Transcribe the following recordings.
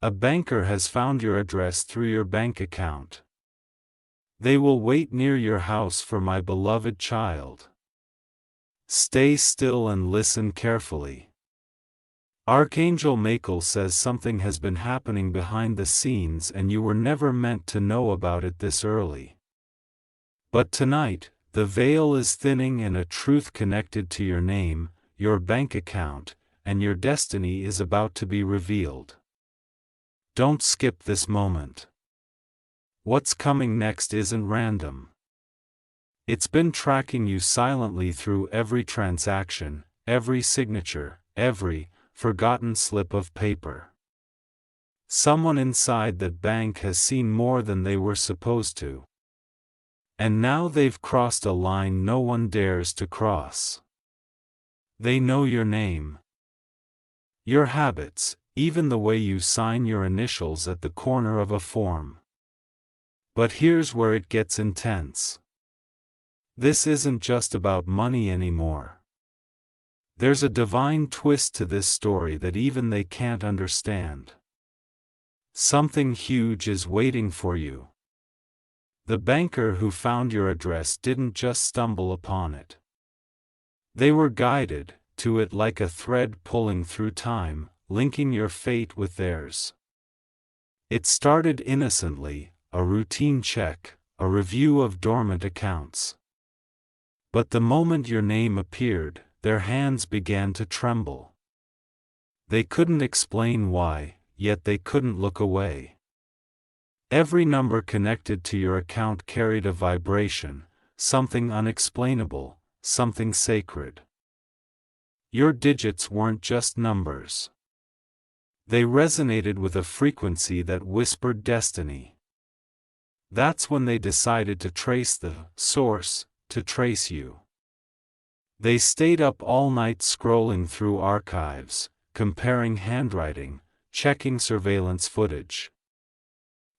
A banker has found your address through your bank account. They will wait near your house for my beloved child. Stay still and listen carefully. Archangel Michael says something has been happening behind the scenes and you were never meant to know about it this early. But tonight, the veil is thinning and a truth connected to your name, your bank account, and your destiny is about to be revealed. Don't skip this moment. What's coming next isn't random. It's been tracking you silently through every transaction, every signature, every forgotten slip of paper. Someone inside that bank has seen more than they were supposed to. And now they've crossed a line no one dares to cross. They know your name, your habits, even the way you sign your initials at the corner of a form. But here's where it gets intense. This isn't just about money anymore. There's a divine twist to this story that even they can't understand. Something huge is waiting for you. The banker who found your address didn't just stumble upon it. They were guided to it like a thread pulling through time, linking your fate with theirs. It started innocently, a routine check, a review of dormant accounts. But the moment your name appeared, their hands began to tremble. They couldn't explain why, yet they couldn't look away. Every number connected to your account carried a vibration, something unexplainable, something sacred. Your digits weren't just numbers. They resonated with a frequency that whispered destiny. That's when they decided to trace the source, to trace you. They stayed up all night scrolling through archives, comparing handwriting, checking surveillance footage.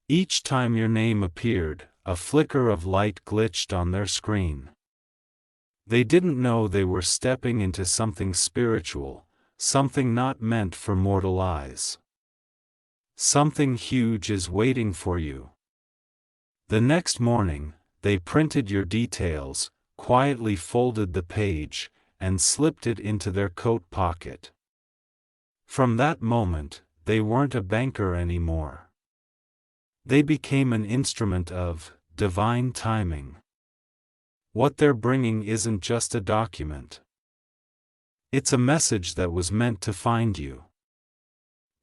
Each time your name appeared, a flicker of light glitched on their screen. They didn't know they were stepping into something spiritual, something not meant for mortal eyes. Something huge is waiting for you. The next morning, they printed your details, quietly folded the page, and slipped it into their coat pocket. From that moment, they weren't a banker anymore. They became an instrument of divine timing. What they're bringing isn't just a document. It's a message that was meant to find you,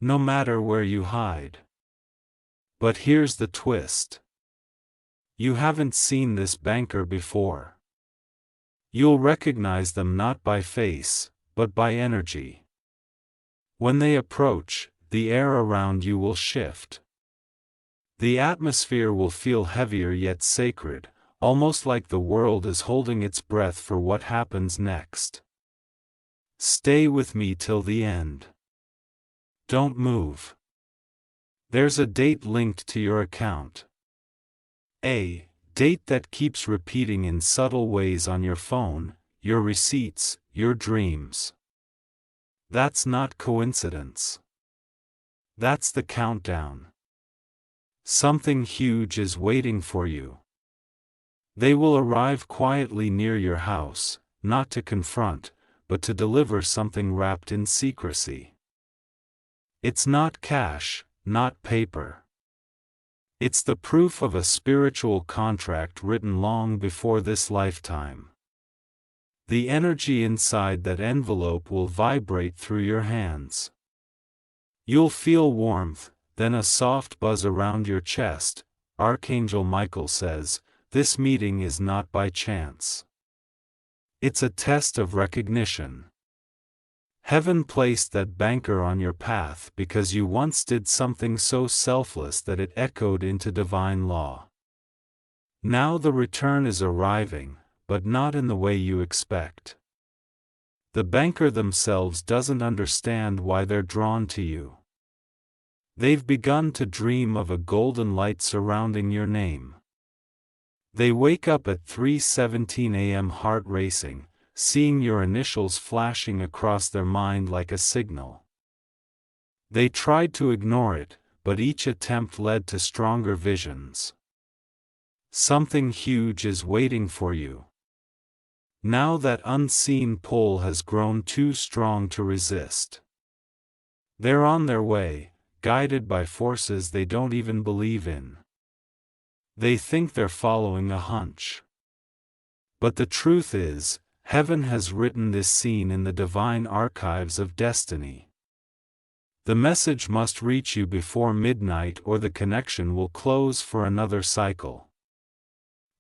no matter where you hide. But here's the twist. You haven't seen this banker before. You'll recognize them not by face, but by energy. When they approach, the air around you will shift. The atmosphere will feel heavier yet sacred, almost like the world is holding its breath for what happens next. Stay with me till the end. Don't move. There's a date linked to your account. A date that keeps repeating in subtle ways on your phone, your receipts, your dreams. That's not coincidence. That's the countdown. Something huge is waiting for you. They will arrive quietly near your house, not to confront, but to deliver something wrapped in secrecy. It's not cash, not paper. It's the proof of a spiritual contract written long before this lifetime. The energy inside that envelope will vibrate through your hands. You'll feel warmth, then a soft buzz around your chest. Archangel Michael says, this meeting is not by chance. It's a test of recognition. Heaven placed that banker on your path because you once did something so selfless that it echoed into divine law. Now the return is arriving, but not in the way you expect. The banker themselves doesn't understand why they're drawn to you. They've begun to dream of a golden light surrounding your name. They wake up at 3:17 a.m. heart racing, seeing your initials flashing across their mind like a signal. They tried to ignore it, but each attempt led to stronger visions. Something huge is waiting for you. Now that unseen pull has grown too strong to resist. They're on their way, guided by forces they don't even believe in. They think they're following a hunch. But the truth is, heaven has written this scene in the divine archives of destiny. The message must reach you before midnight or the connection will close for another cycle.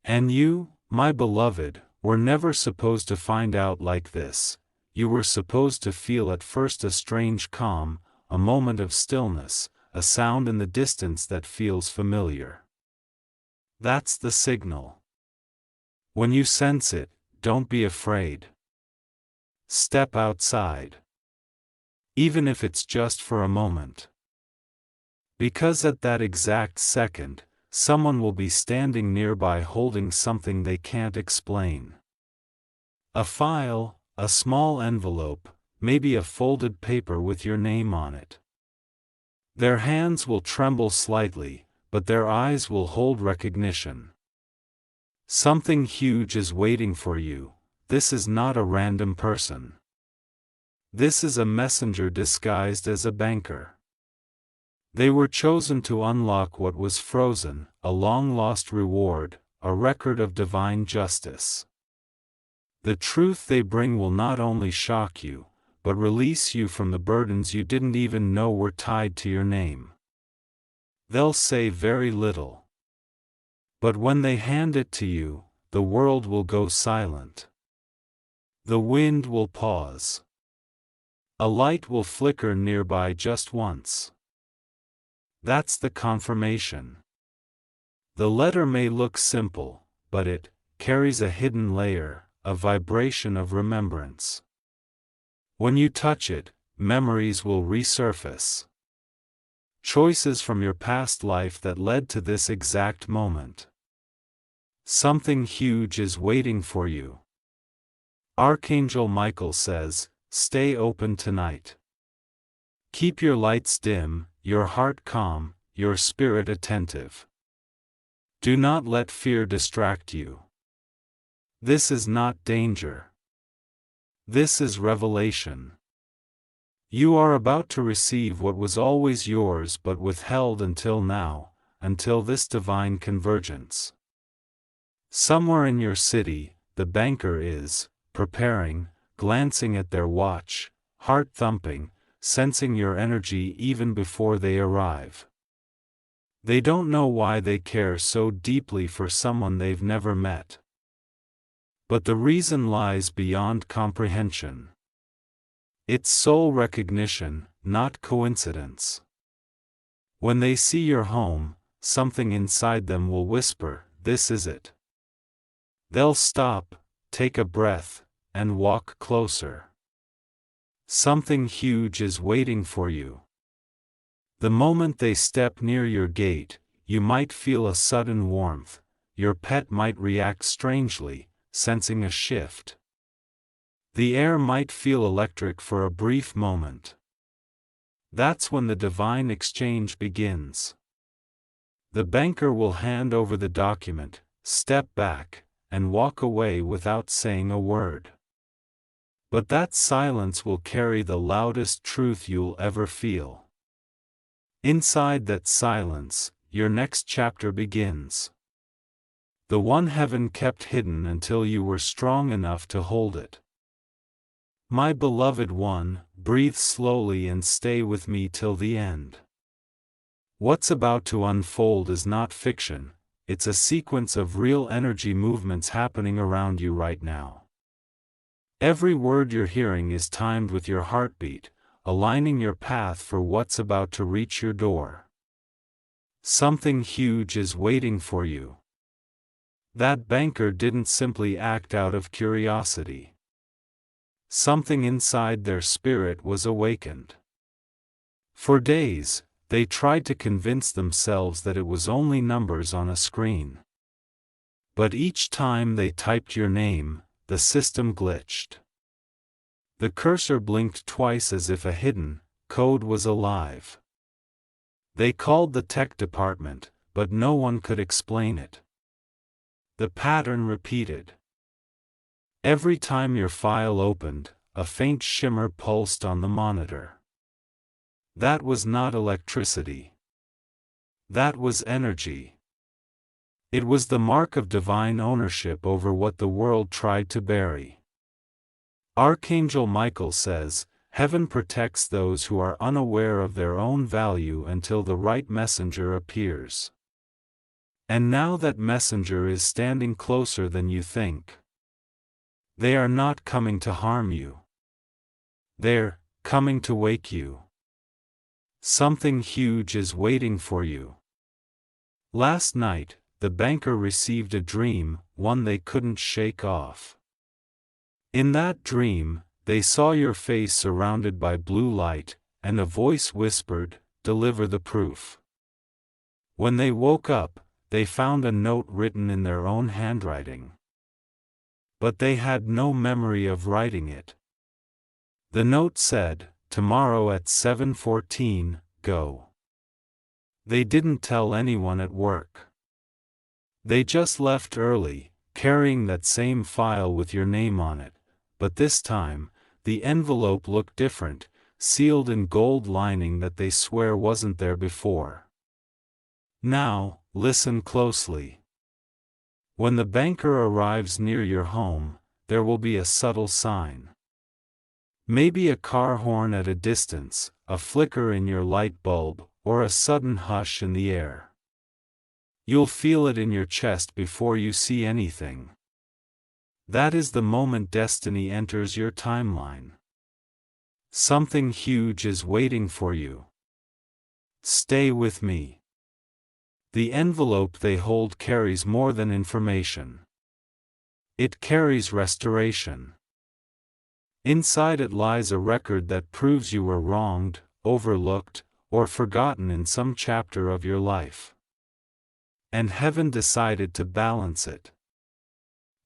And you, my beloved, were never supposed to find out like this. You were supposed to feel at first a strange calm, a moment of stillness, a sound in the distance that feels familiar. That's the signal. When you sense it, don't be afraid. Step outside. Even if it's just for a moment. Because at that exact second, someone will be standing nearby holding something they can't explain. A file, a small envelope, maybe a folded paper with your name on it. Their hands will tremble slightly, but their eyes will hold recognition. Something huge is waiting for you. This is not a random person. This is a messenger disguised as a banker. They were chosen to unlock what was frozen, a long-lost reward, a record of divine justice. The truth they bring will not only shock you, but release you from the burdens you didn't even know were tied to your name. They'll say very little. But when they hand it to you, the world will go silent. The wind will pause. A light will flicker nearby just once. That's the confirmation. The letter may look simple, but it carries a hidden layer, a vibration of remembrance. When you touch it, memories will resurface. Choices from your past life that led to this exact moment. Something huge is waiting for you. Archangel Michael says, stay open tonight. Keep your lights dim, your heart calm, your spirit attentive. Do not let fear distract you. This is not danger. This is revelation. You are about to receive what was always yours but withheld until now, until this divine convergence. Somewhere in your city, the banker is preparing, glancing at their watch, heart thumping, sensing your energy even before they arrive. They don't know why they care so deeply for someone they've never met. But the reason lies beyond comprehension. It's soul recognition, not coincidence. When they see your home, something inside them will whisper, this is it. They'll stop, take a breath, and walk closer. Something huge is waiting for you. The moment they step near your gate, you might feel a sudden warmth, your pet might react strangely, sensing a shift. The air might feel electric for a brief moment. That's when the divine exchange begins. The banker will hand over the document, step back, and walk away without saying a word. But that silence will carry the loudest truth you'll ever feel. Inside that silence, your next chapter begins. The one heaven kept hidden until you were strong enough to hold it. My beloved one, breathe slowly and stay with me till the end. What's about to unfold is not fiction, it's a sequence of real energy movements happening around you right now. Every word you're hearing is timed with your heartbeat, aligning your path for what's about to reach your door. Something huge is waiting for you. That banker didn't simply act out of curiosity. Something inside their spirit was awakened. For days, they tried to convince themselves that it was only numbers on a screen. But each time they typed your name, the system glitched. The cursor blinked twice as if a hidden code was alive. They called the tech department, but no one could explain it. The pattern repeated. Every time your file opened, a faint shimmer pulsed on the monitor. That was not electricity. That was energy. It was the mark of divine ownership over what the world tried to bury. Archangel Michael says, "Heaven protects those who are unaware of their own value until the right messenger appears." And now that messenger is standing closer than you think. They are not coming to harm you. They're coming to wake you. Something huge is waiting for you. Last night, the banker received a dream, one they couldn't shake off. In that dream, they saw your face surrounded by blue light, and a voice whispered, "Deliver the proof." When they woke up, they found a note written in their own handwriting. But they had no memory of writing it. The note said, "Tomorrow at 7:14, go." They didn't tell anyone at work. They just left early, carrying that same file with your name on it, but this time, the envelope looked different, sealed in gold lining that they swear wasn't there before. Now, listen closely. When the banker arrives near your home, there will be a subtle sign. Maybe a car horn at a distance, a flicker in your light bulb, or a sudden hush in the air. You'll feel it in your chest before you see anything. That is the moment destiny enters your timeline. Something huge is waiting for you. Stay with me. The envelope they hold carries more than information. It carries restoration. Inside it lies a record that proves you were wronged, overlooked, or forgotten in some chapter of your life. And heaven decided to balance it.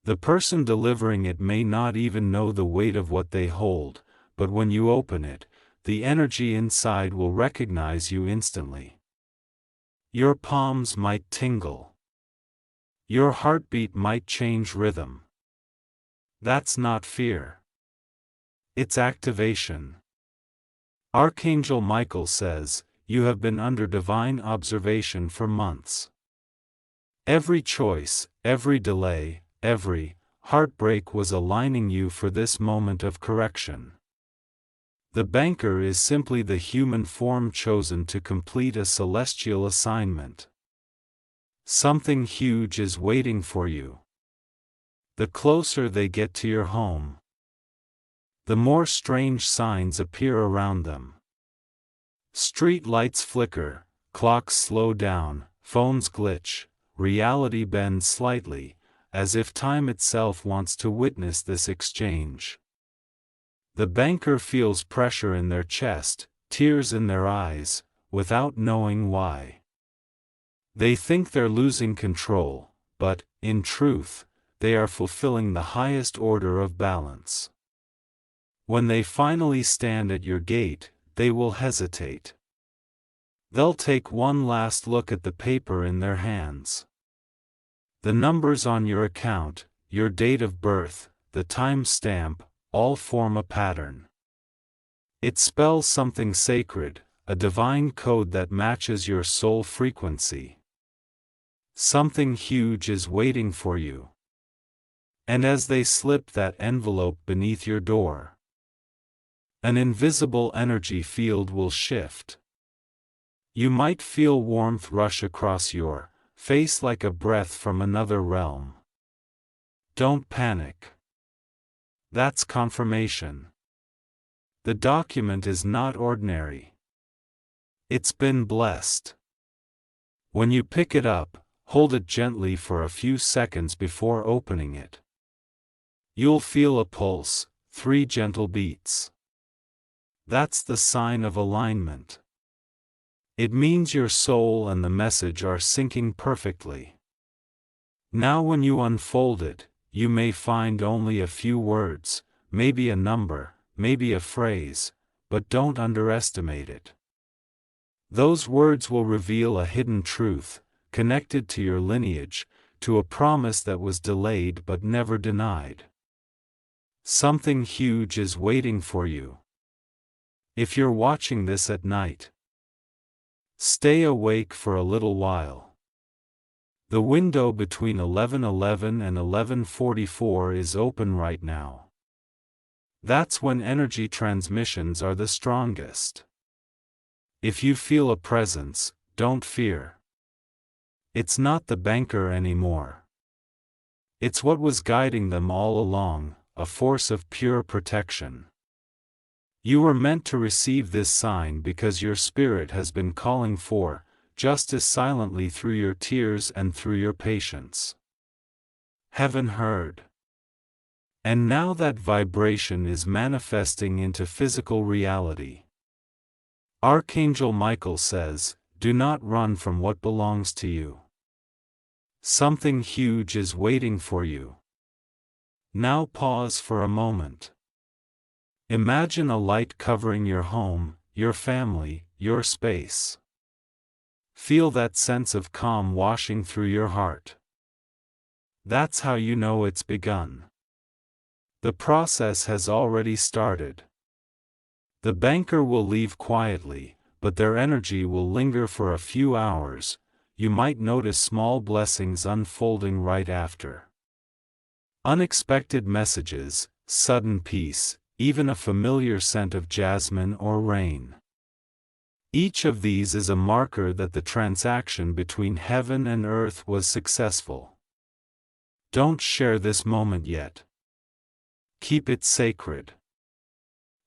The person delivering it may not even know the weight of what they hold, but when you open it, the energy inside will recognize you instantly. Your palms might tingle. Your heartbeat might change rhythm. That's not fear. It's activation. Archangel Michael says, "You have been under divine observation for months. Every choice, every delay, every heartbreak was aligning you for this moment of correction." The banker is simply the human form chosen to complete a celestial assignment. Something huge is waiting for you. The closer they get to your home, the more strange signs appear around them. Street lights flicker, clocks slow down, phones glitch, reality bends slightly, as if time itself wants to witness this exchange. The banker feels pressure in their chest, tears in their eyes, without knowing why. They think they're losing control, but, in truth, they are fulfilling the highest order of balance. When they finally stand at your gate, they will hesitate. They'll take one last look at the paper in their hands. The numbers on your account, your date of birth, the time stamp, all form a pattern. It spells something sacred, a divine code that matches your soul frequency. Something huge is waiting for you. And as they slip that envelope beneath your door, an invisible energy field will shift. You might feel warmth rush across your face like a breath from another realm. Don't panic. That's confirmation. The document is not ordinary. It's been blessed. When you pick it up, hold it gently for a few seconds before opening it. You'll feel a pulse, 3 gentle beats. That's the sign of alignment. It means your soul and the message are syncing perfectly. Now when you unfold it, you may find only a few words, maybe a number, maybe a phrase, but don't underestimate it. Those words will reveal a hidden truth, connected to your lineage, to a promise that was delayed but never denied. Something huge is waiting for you. If you're watching this at night, stay awake for a little while. The window between 11:11 and 11:44 is open right now. That's when energy transmissions are the strongest. If you feel a presence, don't fear. It's not the banker anymore. It's what was guiding them all along, a force of pure protection. You were meant to receive this sign because your spirit has been calling for justice silently through your tears and through your patience. Heaven heard. And now that vibration is manifesting into physical reality. Archangel Michael says, "Do not run from what belongs to you. Something huge is waiting for you." Now pause for a moment. Imagine a light covering your home, your family, your space. Feel that sense of calm washing through your heart. That's how you know it's begun. The process has already started. The banker will leave quietly, but their energy will linger for a few hours. You might notice small blessings unfolding right after. Unexpected messages, sudden peace, even a familiar scent of jasmine or rain. Each of these is a marker that the transaction between heaven and earth was successful. Don't share this moment yet. Keep it sacred.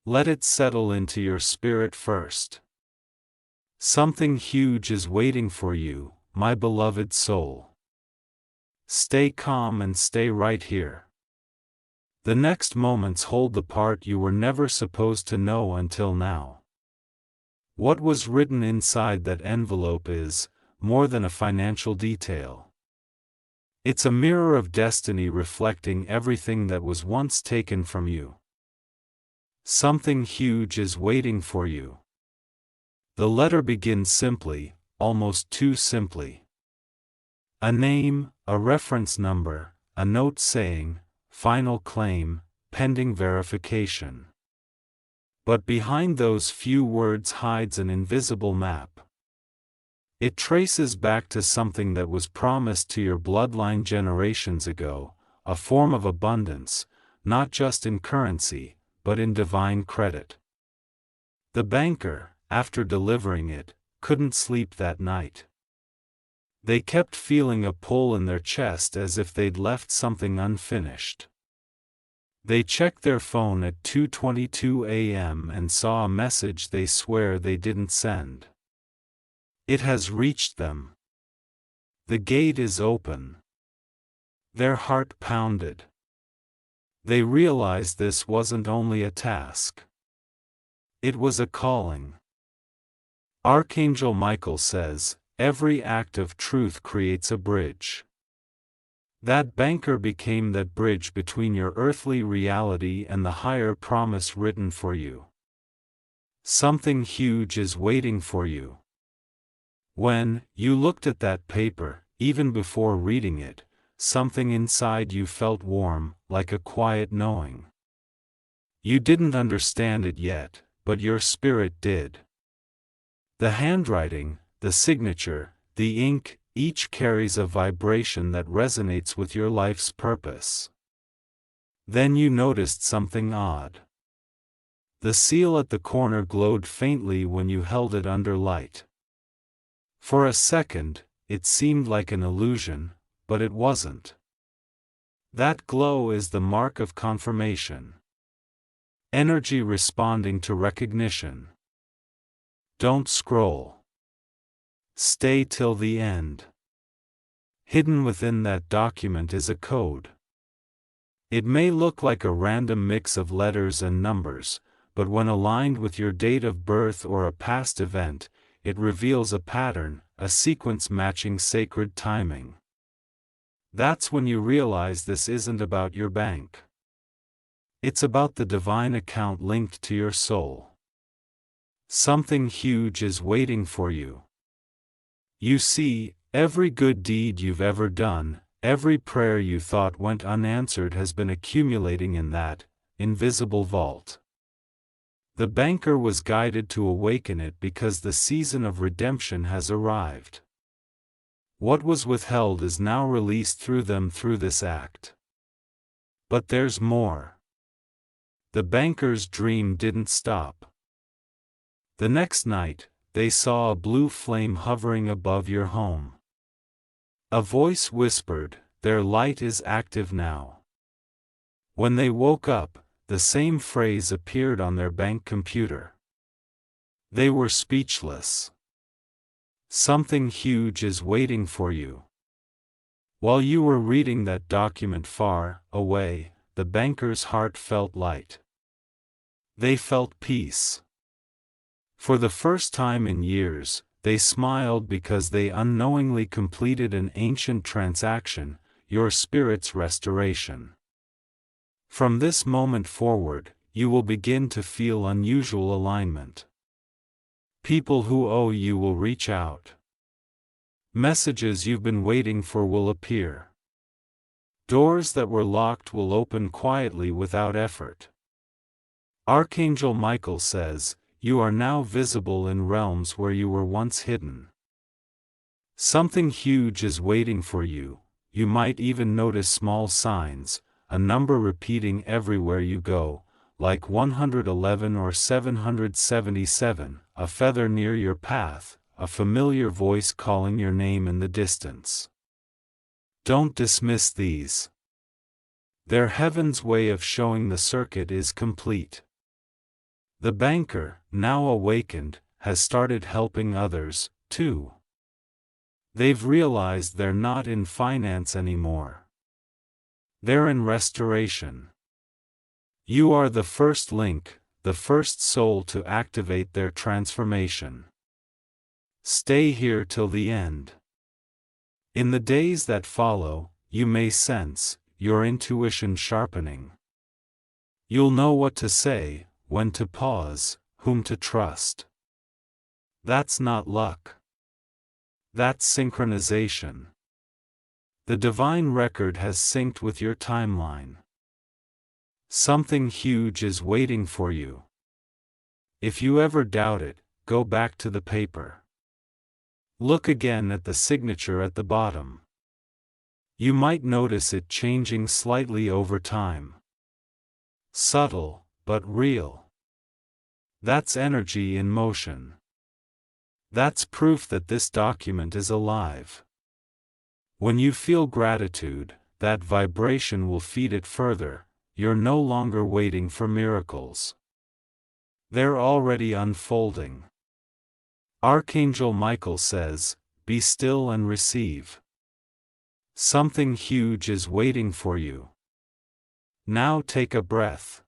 Let it settle into your spirit first. Something huge is waiting for you, my beloved soul. Stay calm and stay right here. The next moments hold the part you were never supposed to know until now. What was written inside that envelope is more than a financial detail. It's a mirror of destiny reflecting everything that was once taken from you. Something huge is waiting for you. The letter begins simply, almost too simply. A name, a reference number, a note saying, "Final claim, pending verification." But behind those few words hides an invisible map. It traces back to something that was promised to your bloodline generations ago, a form of abundance, not just in currency, but in divine credit. The banker, after delivering it, couldn't sleep that night. They kept feeling a pull in their chest as if they'd left something unfinished. They checked their phone at 2:22 a.m. and saw a message they swear they didn't send. It has reached them. The gate is open. Their heart pounded. They realized this wasn't only a task. It was a calling. Archangel Michael says, "Every act of truth creates a bridge." That banker became that bridge between your earthly reality and the higher promise written for you. Something huge is waiting for you. When you looked at that paper, even before reading it, something inside you felt warm, like a quiet knowing. You didn't understand it yet, but your spirit did. The handwriting, the signature, the ink, each carries a vibration that resonates with your life's purpose. Then you noticed something odd. The seal at the corner glowed faintly when you held it under light. For a second, it seemed like an illusion, but it wasn't. That glow is the mark of confirmation. Energy responding to recognition. Don't scroll. Stay till the end. Hidden within that document is a code. It may look like a random mix of letters and numbers, but when aligned with your date of birth or a past event, it reveals a pattern, a sequence matching sacred timing. That's when you realize this isn't about your bank. It's about the divine account linked to your soul. Something huge is waiting for you. You see, every good deed you've ever done, every prayer you thought went unanswered has been accumulating in that invisible vault. The banker was guided to awaken it because the season of redemption has arrived. What was withheld is now released through them through this act. But there's more. The banker's dream didn't stop. The next night, they saw a blue flame hovering above your home. A voice whispered, "Their light is active now." When they woke up, the same phrase appeared on their bank computer. They were speechless. Something huge is waiting for you. While you were reading that document far away, the banker's heart felt light. They felt peace. For the first time in years, they smiled because they unknowingly completed an ancient transaction, your spirit's restoration. From this moment forward, you will begin to feel unusual alignment. People who owe you will reach out. Messages you've been waiting for will appear. Doors that were locked will open quietly without effort. Archangel Michael says, "You are now visible in realms where you were once hidden." Something huge is waiting for you. You might even notice small signs, a number repeating everywhere you go, like 111 or 777, a feather near your path, a familiar voice calling your name in the distance. Don't dismiss these. They're heaven's way of showing the circuit is complete. The banker, now awakened, has started helping others, too. They've realized they're not in finance anymore. They're in restoration. You are the first link, the first soul to activate their transformation. Stay here till the end. In the days that follow, you may sense your intuition sharpening. You'll know what to say, when to pause, whom to trust. That's not luck. That's synchronization. The divine record has synced with your timeline. Something huge is waiting for you. If you ever doubt it, go back to the paper. Look again at the signature at the bottom. You might notice it changing slightly over time. Subtle, but real. That's energy in motion. That's proof that this document is alive. When you feel gratitude, that vibration will feed it further. You're no longer waiting for miracles. They're already unfolding. Archangel Michael says, "Be still and receive." Something huge is waiting for you. Now take a breath.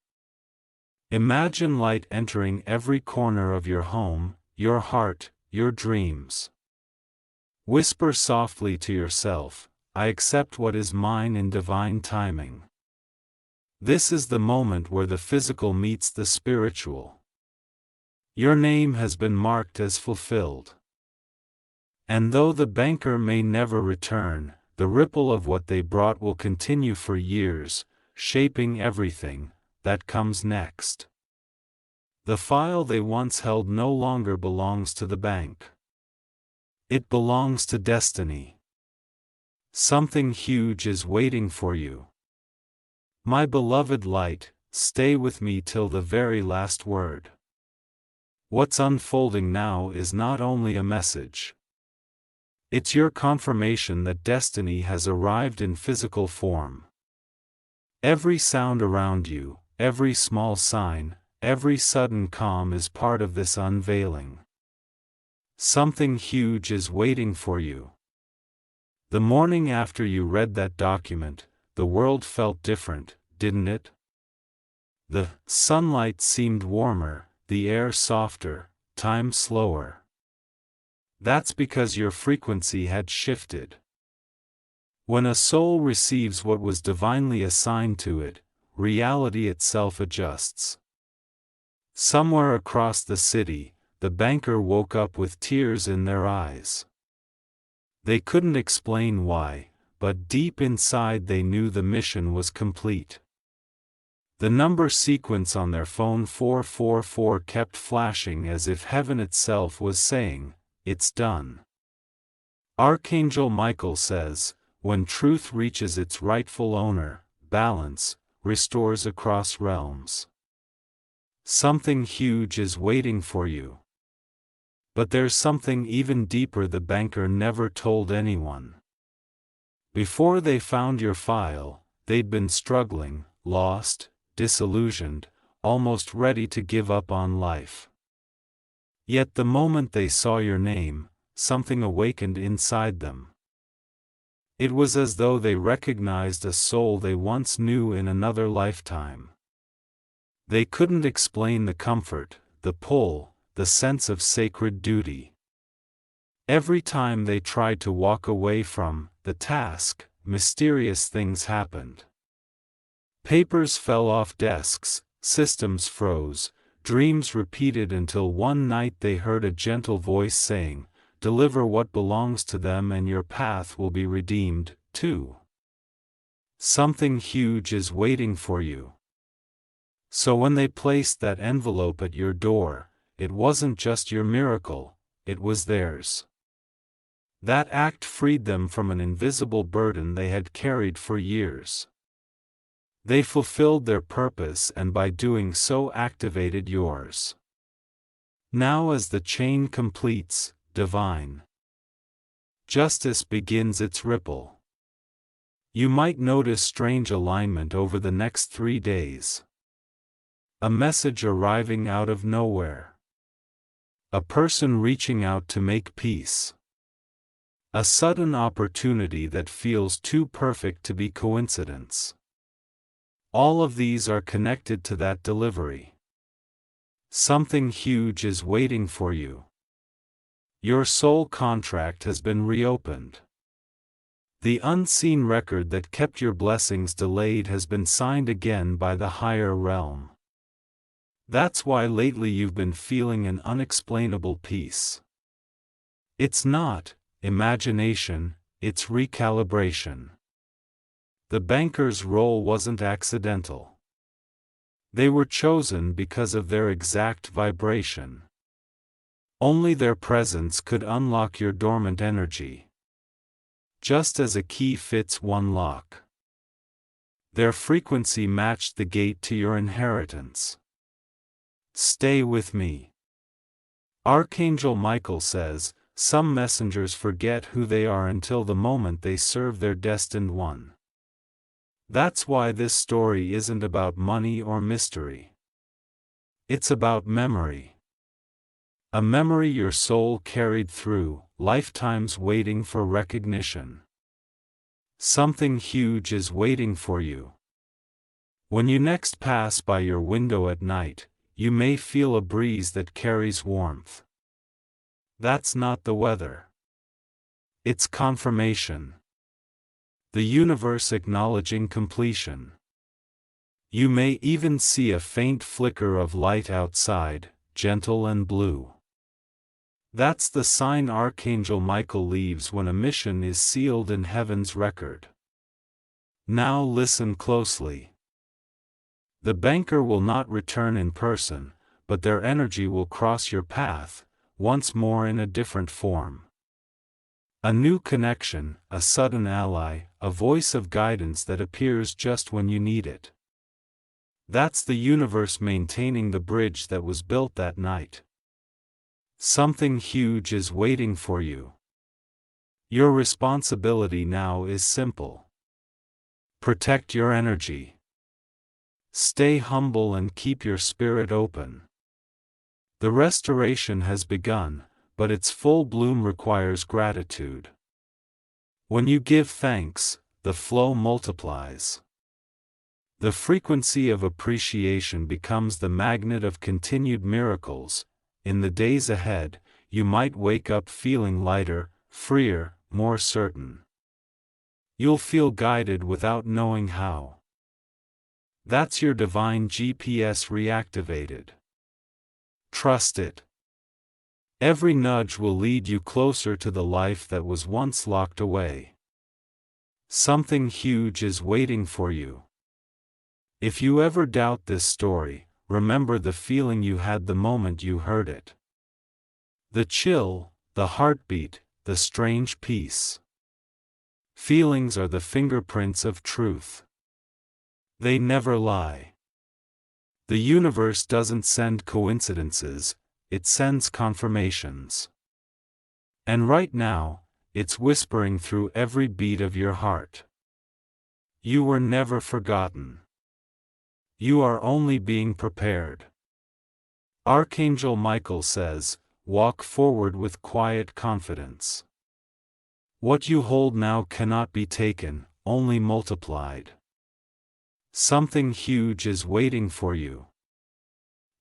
Imagine light entering every corner of your home, your heart, your dreams. Whisper softly to yourself, "I accept what is mine in divine timing." This is the moment where the physical meets the spiritual. Your name has been marked as fulfilled. And though the banker may never return, the ripple of what they brought will continue for years, shaping everything that comes next. The file they once held no longer belongs to the bank. It belongs to destiny. Something huge is waiting for you. My beloved light, stay with me till the very last word. What's unfolding now is not only a message. It's your confirmation that destiny has arrived in physical form. Every sound around you, every small sign, every sudden calm is part of this unveiling. Something huge is waiting for you. The morning after you read that document, the world felt different, didn't it? The sunlight seemed warmer, the air softer, time slower. That's because your frequency had shifted. When a soul receives what was divinely assigned to it, reality itself adjusts. Somewhere across the city, the banker woke up with tears in their eyes. They couldn't explain why, but deep inside they knew the mission was complete. The number sequence on their phone 444 kept flashing as if heaven itself was saying, "It's done." Archangel Michael says, when truth reaches its rightful owner, balance restores across realms. Something huge is waiting for you. But there's something even deeper the banker never told anyone. Before they found your file, they'd been struggling, lost, disillusioned, almost ready to give up on life. Yet the moment they saw your name, something awakened inside them. It was as though they recognized a soul they once knew in another lifetime. They couldn't explain the comfort, the pull, the sense of sacred duty. Every time they tried to walk away from the task, mysterious things happened. Papers fell off desks, systems froze, dreams repeated until one night they heard a gentle voice saying, "Deliver what belongs to them and your path will be redeemed, too. Something huge is waiting for you." So when they placed that envelope at your door, it wasn't just your miracle, it was theirs. That act freed them from an invisible burden they had carried for years. They fulfilled their purpose and by doing so activated yours. Now as the chain completes, divine justice begins its ripple. You might notice strange alignment over the next 3 days. A message arriving out of nowhere. A person reaching out to make peace. A sudden opportunity that feels too perfect to be coincidence. All of these are connected to that delivery. Something huge is waiting for you. Your soul contract has been reopened. The unseen record that kept your blessings delayed has been signed again by the higher realm. That's why lately you've been feeling an unexplainable peace. It's not imagination, it's recalibration. The banker's role wasn't accidental. They were chosen because of their exact vibration. Only their presence could unlock your dormant energy. Just as a key fits one lock. Their frequency matched the gate to your inheritance. Stay with me. Archangel Michael says, some messengers forget who they are until the moment they serve their destined one. That's why this story isn't about money or mystery. It's about memory. A memory your soul carried through lifetimes waiting for recognition. Something huge is waiting for you. When you next pass by your window at night, you may feel a breeze that carries warmth. That's not the weather. It's confirmation. The universe acknowledging completion. You may even see a faint flicker of light outside, gentle and blue. That's the sign Archangel Michael leaves when a mission is sealed in heaven's record. Now listen closely. The banker will not return in person, but their energy will cross your path, once more in a different form. A new connection, a sudden ally, a voice of guidance that appears just when you need it. That's the universe maintaining the bridge that was built that night. Something huge is waiting for you. Your responsibility now is simple. Protect your energy. Stay humble and keep your spirit open. The restoration has begun, but its full bloom requires gratitude. When you give thanks, the flow multiplies. The frequency of appreciation becomes the magnet of continued miracles. In the days ahead, you might wake up feeling lighter, freer, more certain. You'll feel guided without knowing how. That's your divine GPS reactivated. Trust it. Every nudge will lead you closer to the life that was once locked away. Something huge is waiting for you. If you ever doubt this story, remember the feeling you had the moment you heard it. The chill, the heartbeat, the strange peace. Feelings are the fingerprints of truth. They never lie. The universe doesn't send coincidences, it sends confirmations. And right now, it's whispering through every beat of your heart. You were never forgotten. You are only being prepared. Archangel Michael says, walk forward with quiet confidence. What you hold now cannot be taken, only multiplied. Something huge is waiting for you.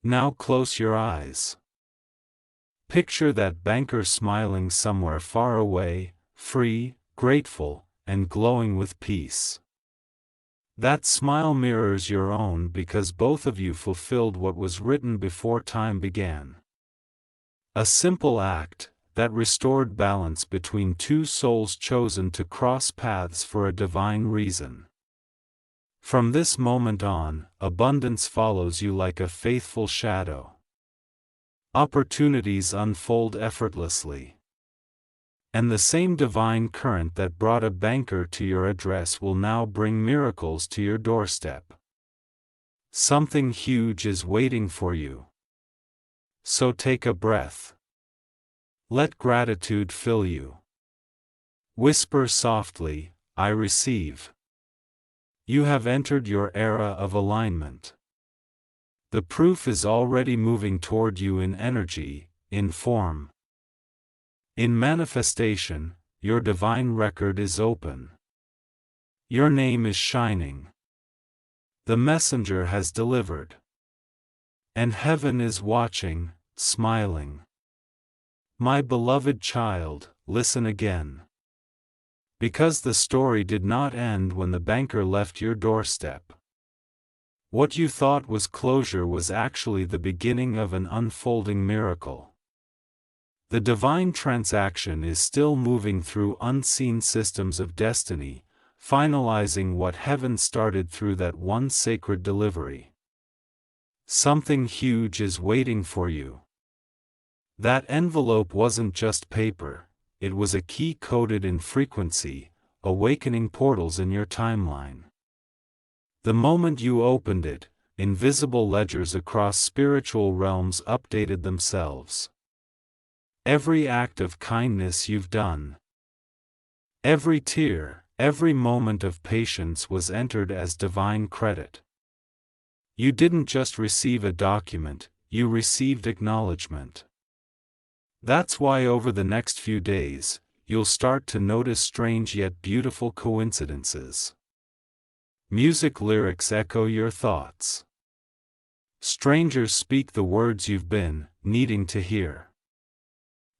Now close your eyes. Picture that banker smiling somewhere far away, free, grateful, and glowing with peace. That smile mirrors your own because both of you fulfilled what was written before time began. A simple act that restored balance between two souls chosen to cross paths for a divine reason. From this moment on, abundance follows you like a faithful shadow. Opportunities unfold effortlessly. And the same divine current that brought a banker to your address will now bring miracles to your doorstep. Something huge is waiting for you. So take a breath. Let gratitude fill you. Whisper softly, I receive. You have entered your era of alignment. The proof is already moving toward you in energy, in form. In manifestation, your divine record is open. Your name is shining. The messenger has delivered. And heaven is watching, smiling. My beloved child, listen again. Because the story did not end when the banker left your doorstep. What you thought was closure was actually the beginning of an unfolding miracle. The divine transaction is still moving through unseen systems of destiny, finalizing what heaven started through that one sacred delivery. Something huge is waiting for you. That envelope wasn't just paper, it was a key coded in frequency, awakening portals in your timeline. The moment you opened it, invisible ledgers across spiritual realms updated themselves. Every act of kindness you've done, every tear, every moment of patience was entered as divine credit. You didn't just receive a document, you received acknowledgement. That's why over the next few days, you'll start to notice strange yet beautiful coincidences. Music lyrics echo your thoughts. Strangers speak the words you've been needing to hear.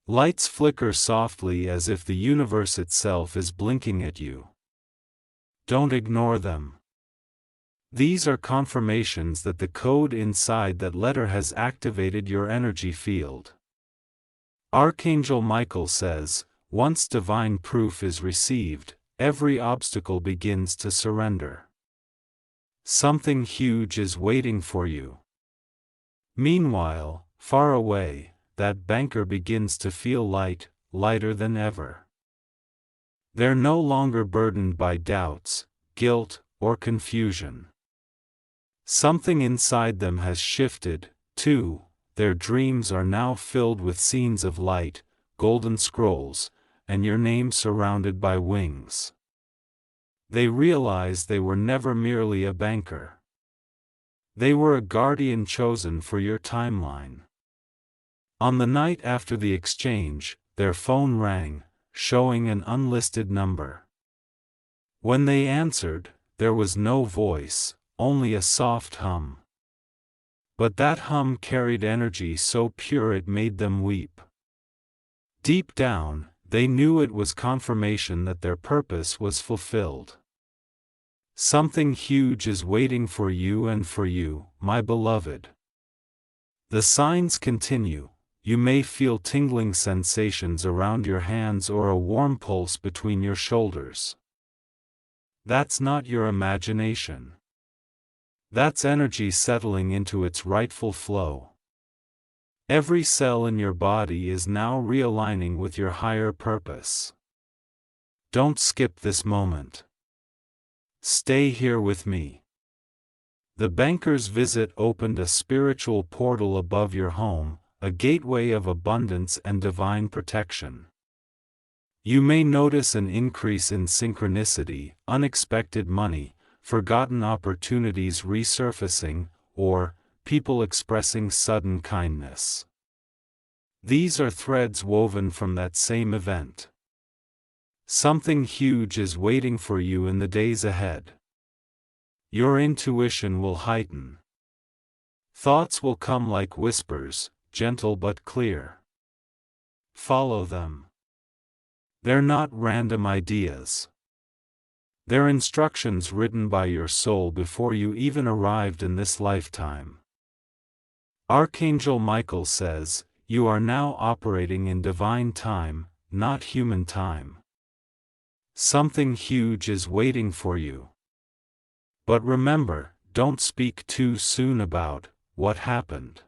Lights flicker softly as if the universe itself is blinking at you. Don't ignore them. These are confirmations that the code inside that letter has activated your energy field. Archangel Michael says, once divine proof is received, every obstacle begins to surrender. Something huge is waiting for you. Meanwhile, far away, that banker begins to feel light, lighter than ever. They're no longer burdened by doubts, guilt, or confusion. Something inside them has shifted, too. Their dreams are now filled with scenes of light, golden scrolls, and your name surrounded by wings. They realize they were never merely a banker. They were a guardian chosen for your timeline. On the night after the exchange, their phone rang, showing an unlisted number. When they answered, there was no voice, only a soft hum. But that hum carried energy so pure it made them weep. Deep down, they knew it was confirmation that their purpose was fulfilled. Something huge is waiting for you and for you, my beloved. The signs continue. you may feel tingling sensations around your hands or a warm pulse between your shoulders. That's not your imagination. That's energy settling into its rightful flow. Every cell in your body is now realigning with your higher purpose. Don't skip this moment. Stay here with me. The banker's visit opened a spiritual portal above your home, a gateway of abundance and divine protection. You may notice an increase in synchronicity, unexpected money, forgotten opportunities resurfacing, or people expressing sudden kindness. These are threads woven from that same event. Something huge is waiting for you in the days ahead. Your intuition will heighten. Thoughts will come like whispers, gentle but clear. Follow them. They're not random ideas. They're instructions written by your soul before you even arrived in this lifetime. Archangel Michael says, "You are now operating in divine time, not human time. Something huge is waiting for you. But remember, don't speak too soon about what happened.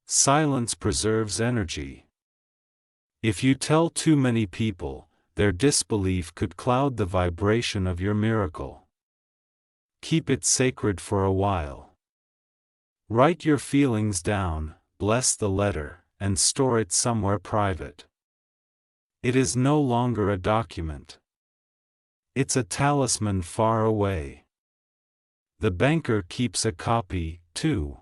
Silence preserves energy. If you tell too many people, their disbelief could cloud the vibration of your miracle. Keep it sacred for a while. Write your feelings down, bless the letter, and store it somewhere private. It is no longer a document. It's a talisman far away. The banker keeps a copy, too.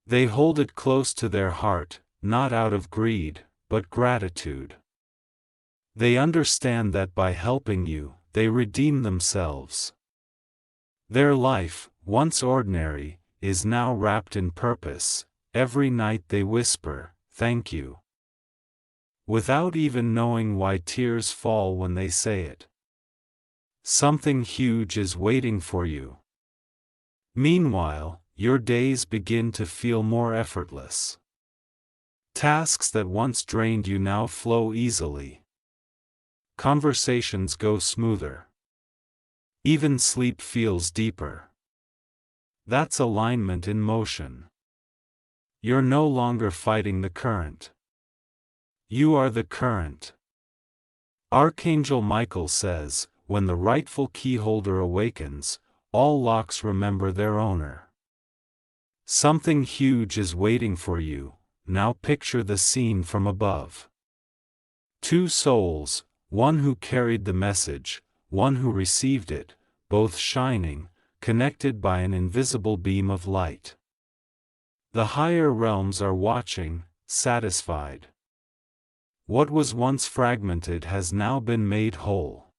They hold it close to their heart, not out of greed, but gratitude. They understand that by helping you, they redeem themselves. Their life, once ordinary, is now wrapped in purpose. Every night they whisper, "Thank you," without even knowing why tears fall when they say it. Something huge is waiting for you. Meanwhile, your days begin to feel more effortless. Tasks that once drained you now flow easily. Conversations go smoother. Even sleep feels deeper. That's alignment in motion. You're no longer fighting the current. You are the current. Archangel Michael says, when the rightful keyholder awakens, all locks remember their owner. Something huge is waiting for you. Now picture the scene from above. Two souls, one who carried the message, one who received it, both shining, connected by an invisible beam of light. The higher realms are watching, satisfied. What was once fragmented has now been made whole.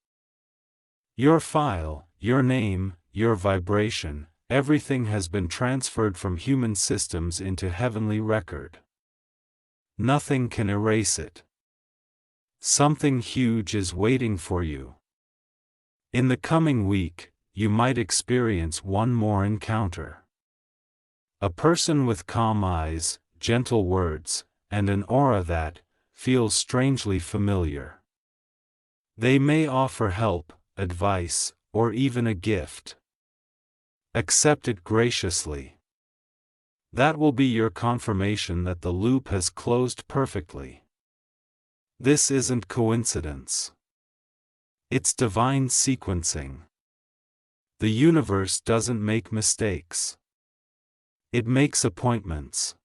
Your file, your name, your vibration, everything has been transferred from human systems into heavenly record. Nothing can erase it. Something huge is waiting for you. In the coming week, you might experience one more encounter. A person with calm eyes, gentle words, and an aura that feels strangely familiar. They may offer help, advice, or even a gift. Accept it graciously. That will be your confirmation that the loop has closed perfectly. This isn't coincidence. It's divine sequencing. The universe doesn't make mistakes. It makes appointments.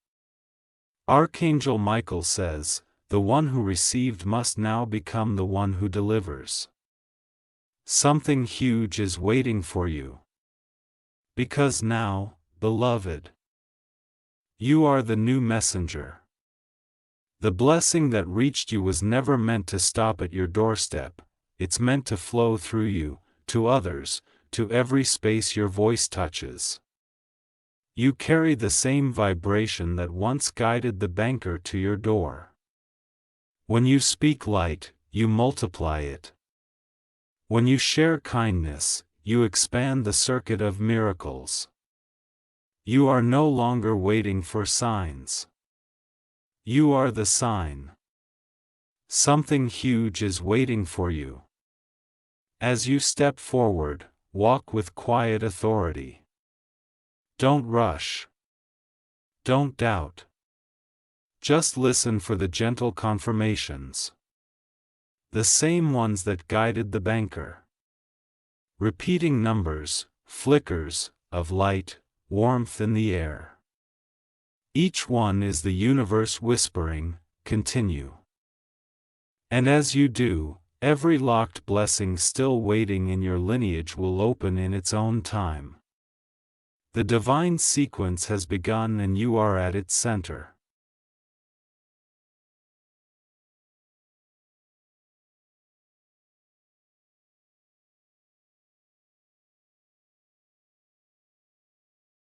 Archangel Michael says, the one who received must now become the one who delivers. Something huge is waiting for you. Because now, beloved, you are the new messenger. The blessing that reached you was never meant to stop at your doorstep, it's meant to flow through you, to others, to every space your voice touches. You carry the same vibration that once guided the banker to your door. When you speak light, you multiply it. When you share kindness, you expand the circuit of miracles. You are no longer waiting for signs. You are the sign. Something huge is waiting for you. As you step forward, walk with quiet authority. Don't rush. Don't doubt. Just listen for the gentle confirmations. The same ones that guided the banker. Repeating numbers, flickers of light, warmth in the air. Each one is the universe whispering, continue. And as you do, every locked blessing still waiting in your lineage will open in its own time. The divine sequence has begun and you are at its center.